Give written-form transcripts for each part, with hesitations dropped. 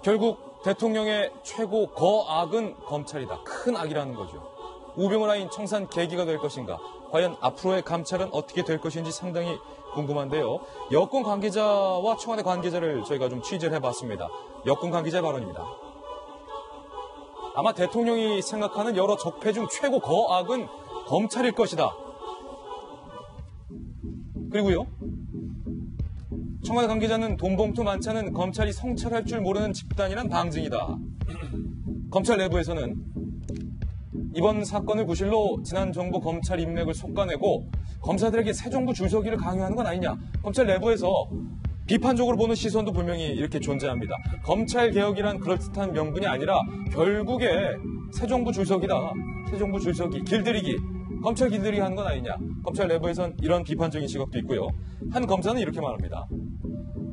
결국 대통령의 최고 거악은 검찰이다. 큰 악이라는 거죠. 우병우 라인 청산 계기가 될 것인가? 과연 앞으로의 감찰은 어떻게 될 것인지 상당히 궁금한데요. 여권 관계자와 청와대 관계자를 저희가 좀 취재를 해봤습니다. 여권 관계자의 발언입니다. 아마 대통령이 생각하는 여러 적폐 중 최고 거악은 검찰일 것이다. 그리고요. 청와대 관계자는 돈봉투 만찬은 검찰이 성찰할 줄 모르는 집단이란 방증이다. 검찰 내부에서는 이번 사건을 구실로 지난 정부 검찰 인맥을 솎아내고 검사들에게 새 정부 줄서기를 강요하는 건 아니냐. 검찰 내부에서 비판적으로 보는 시선도 분명히 이렇게 존재합니다. 검찰개혁이란 그럴듯한 명분이 아니라 결국에 새 정부 줄서기다. 새 정부 줄서기, 길들이기. 검찰 길들이기 하는 건 아니냐. 검찰 내부에선 이런 비판적인 시각도 있고요. 한 검사는 이렇게 말합니다.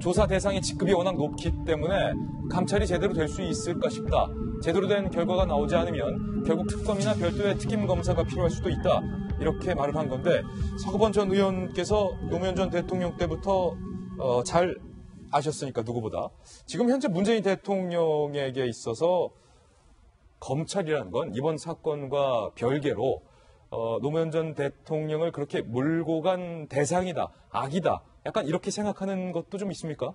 조사 대상의 직급이 워낙 높기 때문에 감찰이 제대로 될 수 있을까 싶다. 제대로 된 결과가 나오지 않으면 결국 특검이나 별도의 특임 검사가 필요할 수도 있다. 이렇게 말을 한 건데 서구번 전 의원께서 노무현 전 대통령 때부터 잘 아셨으니까 누구보다 지금 현재 문재인 대통령에게 있어서 검찰이라는 건 이번 사건과 별개로 노무현 전 대통령을 그렇게 몰고 간 대상이다, 악이다. 약간 이렇게 생각하는 것도 좀 있습니까?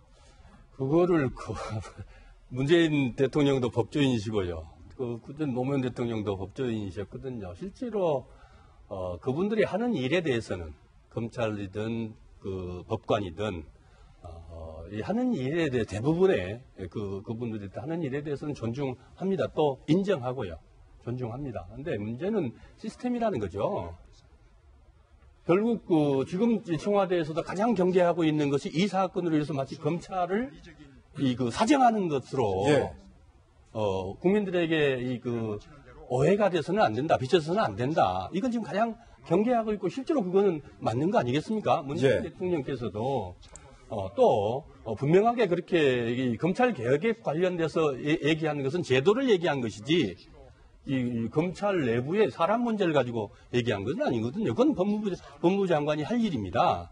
그거를 문재인 대통령도 법조인이시고요. 노무현 대통령도 법조인이셨거든요. 실제로 그분들이 하는 일에 대해서는 검찰이든 법관이든 하는 일에 대해 대부분의 그분들이 하는 일에 대해서는 존중합니다. 또 인정하고요. 존중합니다. 근데 문제는 시스템이라는 거죠. 결국 지금 청와대에서도 가장 경계하고 있는 것이 이 사건으로 인해서 마치 검찰을 사정하는 것으로 예. 국민들에게 오해가 돼서는 안 된다, 비춰서는 안 된다. 이건 지금 가장 경계하고 있고 실제로 그거는 맞는 거 아니겠습니까? 문재인 대통령께서도 또 분명하게 그렇게 이 검찰 개혁에 관련돼서 얘기하는 것은 제도를 얘기한 것이지. 이 검찰 내부의 사람 문제를 가지고 얘기한 것은 아니거든요. 그건 법무부 장관이 할 일입니다.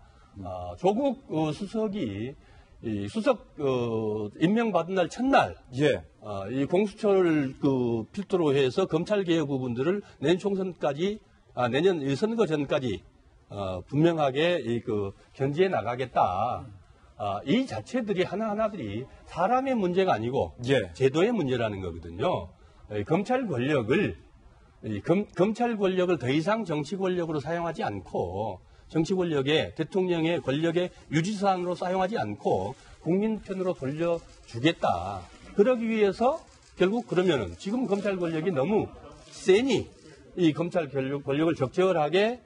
조국 수석이 수석 임명받은 날 첫날 이 공수처를 필두로 해서 검찰 개혁 부분들을 내년 총선까지 내년 선거 전까지 분명하게 견지해 나가겠다. 이 자체들이 하나하나들이 사람의 문제가 아니고 제도의 문제라는 거거든요. 검찰 권력을 더 이상 정치 권력으로 사용하지 않고 정치 권력의 대통령의 권력의 유지사항으로 사용하지 않고 국민 편으로 돌려주겠다. 그러기 위해서 결국 그러면은 지금 검찰 권력이 너무 세니 이 검찰 권력을 적절하게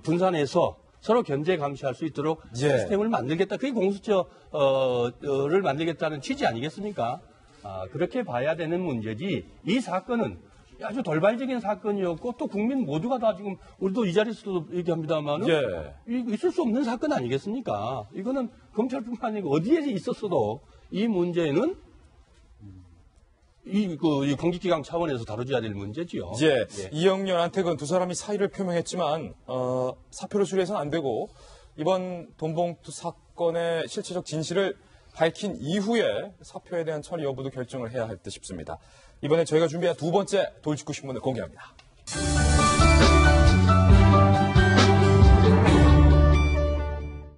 분산해서 서로 견제 감시할 수 있도록 시스템을 만들겠다. 그게 공수처를 만들겠다는 취지 아니겠습니까? 그렇게 봐야 되는 문제지 이 사건은 아주 돌발적인 사건이었고 또 국민 모두가 다 지금 우리도 이 자리에서도 얘기합니다만 있을 수 없는 사건 아니겠습니까? 이거는 검찰뿐만 아니고 어디에 있었어도 이 문제는 이 공직기강 차원에서 다뤄져야 될 문제지요. 이영렬, 안태근 두 사람이 사의를 표명했지만 사표를 수리해서는 안 되고 이번 돈봉투 사건의 실체적 진실을 밝힌 이후에 사표에 대한 처리 여부도 결정을 해야 할 듯 싶습니다. 이번에 저희가 준비한 두 번째 돌직구 신문을 공개합니다.